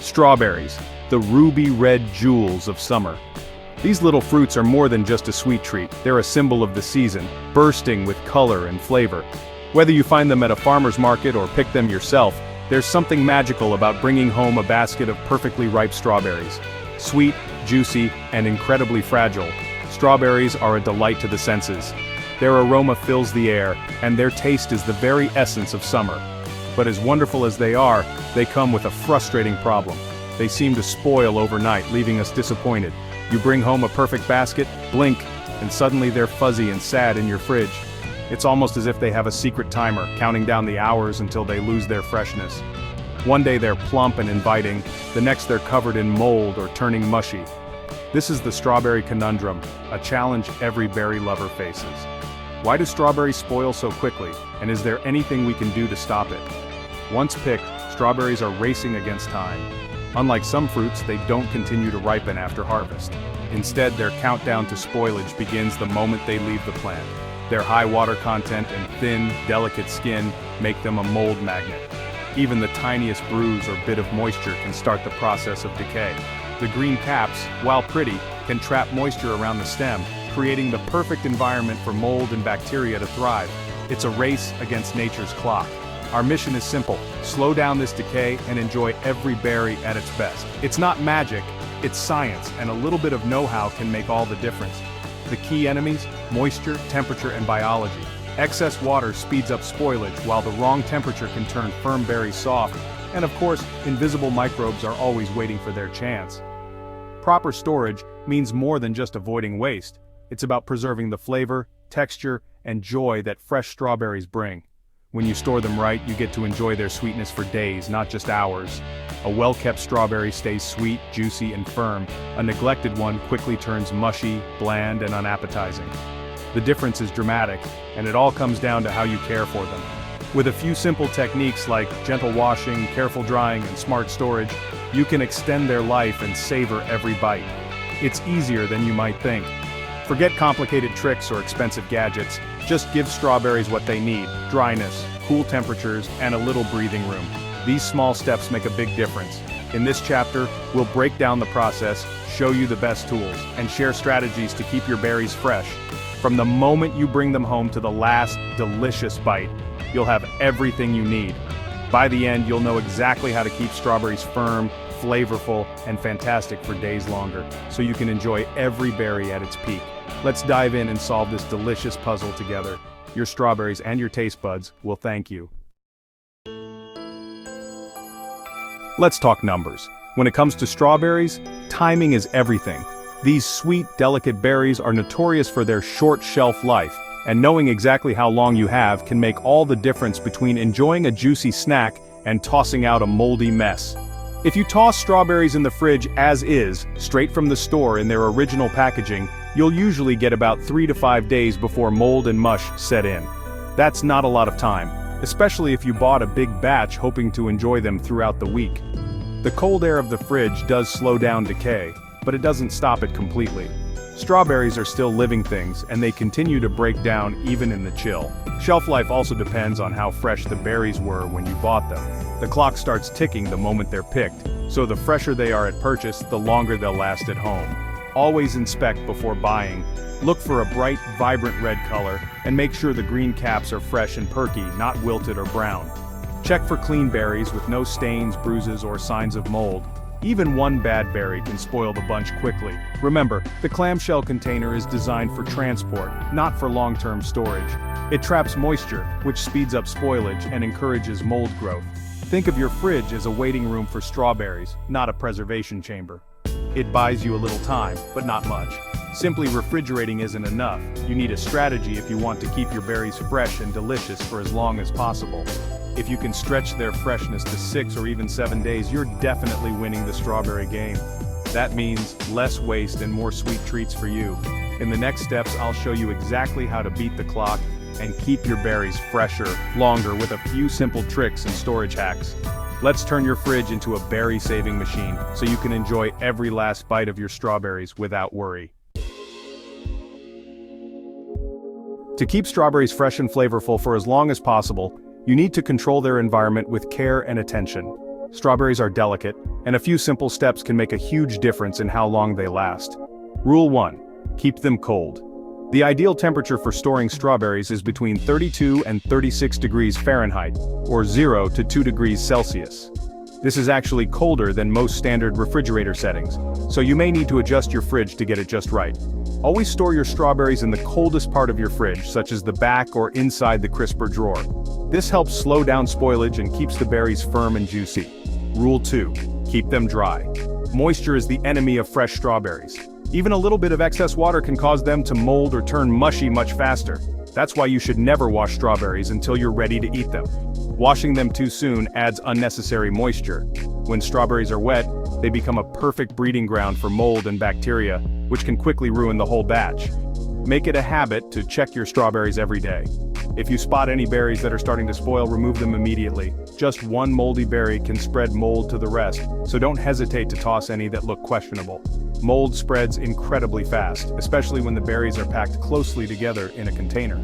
Strawberries, the ruby red jewels of summer. These little fruits are more than just a sweet treat, they're a symbol of the season, bursting with color and flavor. Whether you find them at a farmer's market or pick them yourself, there's something magical about bringing home a basket of perfectly ripe strawberries. Sweet, juicy, and incredibly fragile, strawberries are a delight to the senses. Their aroma fills the air, and their taste is the very essence of summer. But as wonderful as they are, they come with a frustrating problem. They seem to spoil overnight, leaving us disappointed. You bring home a perfect basket, blink, and suddenly they're fuzzy and sad in your fridge. It's almost as if they have a secret timer, counting down the hours until they lose their freshness. One day they're plump and inviting, the next they're covered in mold or turning mushy. This is the strawberry conundrum, a challenge every berry lover faces. Why do strawberries spoil so quickly, and is there anything we can do to stop it? Once picked, strawberries are racing against time. Unlike some fruits, they don't continue to ripen after harvest. Instead, their countdown to spoilage begins the moment they leave the plant. Their high water content and thin, delicate skin make them a mold magnet. Even the tiniest bruise or bit of moisture can start the process of decay. The green caps, while pretty, can trap moisture around the stem, creating the perfect environment for mold and bacteria to thrive. It's a race against nature's clock. Our mission is simple: slow down this decay and enjoy every berry at its best. It's not magic, it's science, and a little bit of know-how can make all the difference. The key enemies: moisture, temperature, and biology. Excess water speeds up spoilage, while the wrong temperature can turn firm berries soft, and of course, invisible microbes are always waiting for their chance. Proper storage means more than just avoiding waste. It's about preserving the flavor, texture, and joy that fresh strawberries bring. When you store them right, you get to enjoy their sweetness for days, not just hours. A well-kept strawberry stays sweet, juicy, and firm. A neglected one quickly turns mushy, bland, and unappetizing. The difference is dramatic, and it all comes down to how you care for them. With a few simple techniques like gentle washing, careful drying, and smart storage, you can extend their life and savor every bite. It's easier than you might think. Forget complicated tricks or expensive gadgets. Just give strawberries what they need: dryness, cool temperatures, and a little breathing room. These small steps make a big difference. In this chapter, we'll break down the process, show you the best tools, and share strategies to keep your berries fresh. From the moment you bring them home to the last delicious bite, you'll have everything you need. By the end, you'll know exactly how to keep strawberries firm, flavorful, and fantastic for days longer, so you can enjoy every berry at its peak. Let's dive in and solve this delicious puzzle together. Your strawberries and your taste buds will thank you. Let's talk numbers. When it comes to strawberries, timing is everything. These sweet, delicate berries are notorious for their short shelf life, and knowing exactly how long you have can make all the difference between enjoying a juicy snack and tossing out a moldy mess. If you toss strawberries in the fridge as is, straight from the store in their original packaging, you'll usually get about 3 to 5 days before mold and mush set in. That's not a lot of time, especially if you bought a big batch hoping to enjoy them throughout the week. The cold air of the fridge does slow down decay, but it doesn't stop it completely. Strawberries are still living things, and they continue to break down even in the chill. Shelf life also depends on how fresh the berries were when you bought them. The clock starts ticking the moment they're picked, so the fresher they are at purchase, the longer they'll last at home. Always inspect before buying. Look for a bright, vibrant red color, and make sure the green caps are fresh and perky, not wilted or brown. Check for clean berries with no stains, bruises, or signs of mold. Even one bad berry can spoil the bunch quickly. Remember, the clamshell container is designed for transport, not for long-term storage. It traps moisture, which speeds up spoilage and encourages mold growth. Think of your fridge as a waiting room for strawberries, not a preservation chamber. It buys you a little time, but not much. Simply refrigerating isn't enough. You need a strategy if you want to keep your berries fresh and delicious for as long as possible. If you can stretch their freshness to 6 or even 7 days, you're definitely winning the strawberry game. That means less waste and more sweet treats for you. In the next steps, I'll show you exactly how to beat the clock and keep your berries fresher, longer with a few simple tricks and storage hacks. Let's turn your fridge into a berry-saving machine, so you can enjoy every last bite of your strawberries without worry. To keep strawberries fresh and flavorful for as long as possible, you need to control their environment with care and attention. Strawberries are delicate, and a few simple steps can make a huge difference in how long they last. Rule 1. Keep them cold. The ideal temperature for storing strawberries is between 32 and 36 degrees Fahrenheit, or 0 to 2 degrees Celsius. This is actually colder than most standard refrigerator settings, so you may need to adjust your fridge to get it just right. Always store your strawberries in the coldest part of your fridge, such as the back or inside the crisper drawer. This helps slow down spoilage and keeps the berries firm and juicy. Rule 2. Keep them dry. Moisture is the enemy of fresh strawberries. Even a little bit of excess water can cause them to mold or turn mushy much faster. That's why you should never wash strawberries until you're ready to eat them. Washing them too soon adds unnecessary moisture. When strawberries are wet, they become a perfect breeding ground for mold and bacteria, which can quickly ruin the whole batch. Make it a habit to check your strawberries every day. If you spot any berries that are starting to spoil, remove them immediately. Just one moldy berry can spread mold to the rest, so don't hesitate to toss any that look questionable. Mold spreads incredibly fast, especially when the berries are packed closely together in a container.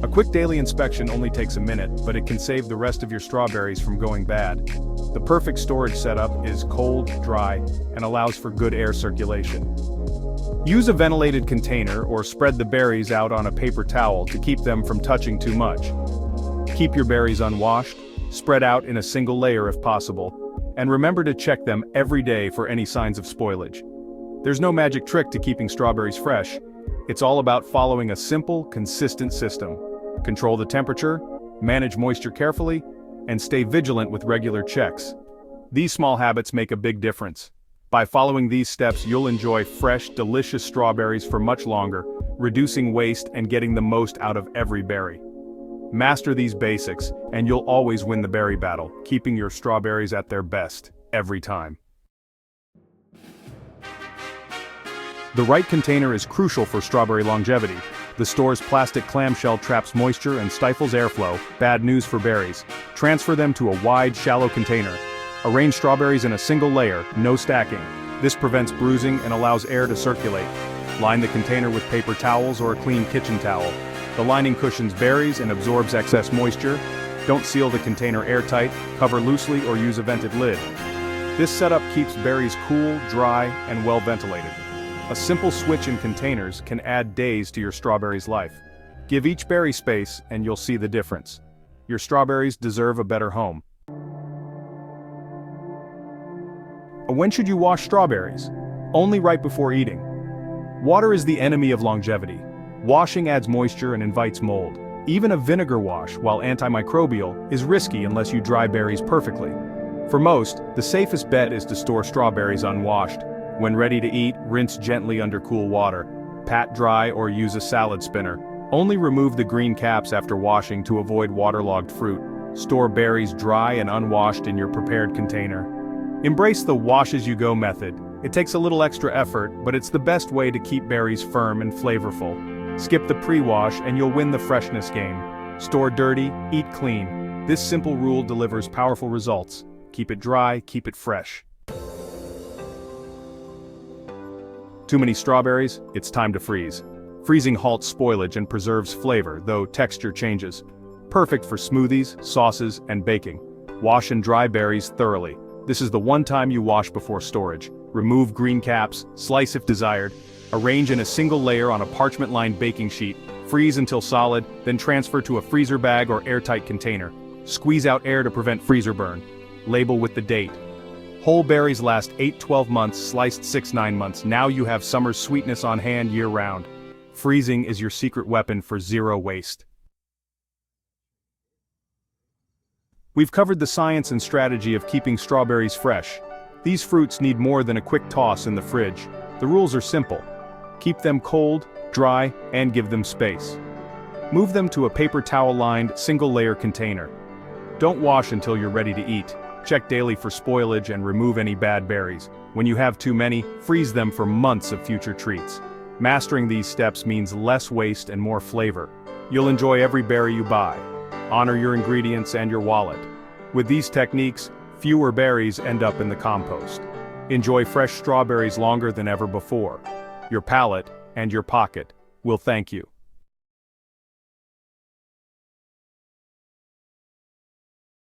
A quick daily inspection only takes a minute, but it can save the rest of your strawberries from going bad. The perfect storage setup is cold, dry, and allows for good air circulation. Use a ventilated container or spread the berries out on a paper towel to keep them from touching too much. Keep your berries unwashed, spread out in a single layer if possible, and remember to check them every day for any signs of spoilage. There's no magic trick to keeping strawberries fresh. It's all about following a simple, consistent system. Control the temperature, manage moisture carefully, and stay vigilant with regular checks. These small habits make a big difference. By following these steps, you'll enjoy fresh, delicious strawberries for much longer, reducing waste and getting the most out of every berry. Master these basics, and you'll always win the berry battle, keeping your strawberries at their best, every time. The right container is crucial for strawberry longevity. The store's plastic clamshell traps moisture and stifles airflow, bad news for berries. Transfer them to a wide, shallow container. Arrange strawberries in a single layer, no stacking. This prevents bruising and allows air to circulate. Line the container with paper towels or a clean kitchen towel. The lining cushions berries and absorbs excess moisture. Don't seal the container airtight, cover loosely or use a vented lid. This setup keeps berries cool, dry, and well ventilated. A simple switch in containers can add days to your strawberry's life. Give each berry space and you'll see the difference. Your strawberries deserve a better home. When should you wash strawberries? Only right before eating. Water is the enemy of longevity. Washing adds moisture and invites mold. Even a vinegar wash, while antimicrobial, is risky unless you dry berries perfectly. For most, the safest bet is to store strawberries unwashed. When ready to eat, rinse gently under cool water. Pat dry or use a salad spinner. Only remove the green caps after washing to avoid waterlogged fruit. Store berries dry and unwashed in your prepared container. Embrace the wash-as-you-go method. It takes a little extra effort, but it's the best way to keep berries firm and flavorful. Skip the pre-wash and you'll win the freshness game. Store dirty, eat clean. This simple rule delivers powerful results. Keep it dry, keep it fresh. Too many strawberries? It's time to freeze. Freezing halts spoilage and preserves flavor, though texture changes. Perfect for smoothies, sauces, and baking. Wash and dry berries thoroughly. This is the one time you wash before storage. Remove green caps, slice if desired. Arrange in a single layer on a parchment-lined baking sheet. Freeze until solid, then transfer to a freezer bag or airtight container. Squeeze out air to prevent freezer burn. Label with the date. Whole berries last 8-12 months, sliced 6-9 months. Now you have summer's sweetness on hand year-round. Freezing is your secret weapon for zero waste. We've covered the science and strategy of keeping strawberries fresh. These fruits need more than a quick toss in the fridge. The rules are simple. Keep them cold, dry, and give them space. Move them to a paper towel-lined, single-layer container. Don't wash until you're ready to eat. Check daily for spoilage and remove any bad berries. When you have too many, freeze them for months of future treats. Mastering these steps means less waste and more flavor. You'll enjoy every berry you buy. Honor your ingredients and your wallet. With these techniques, fewer berries end up in the compost. Enjoy fresh strawberries longer than ever before. Your palate and your pocket will thank you.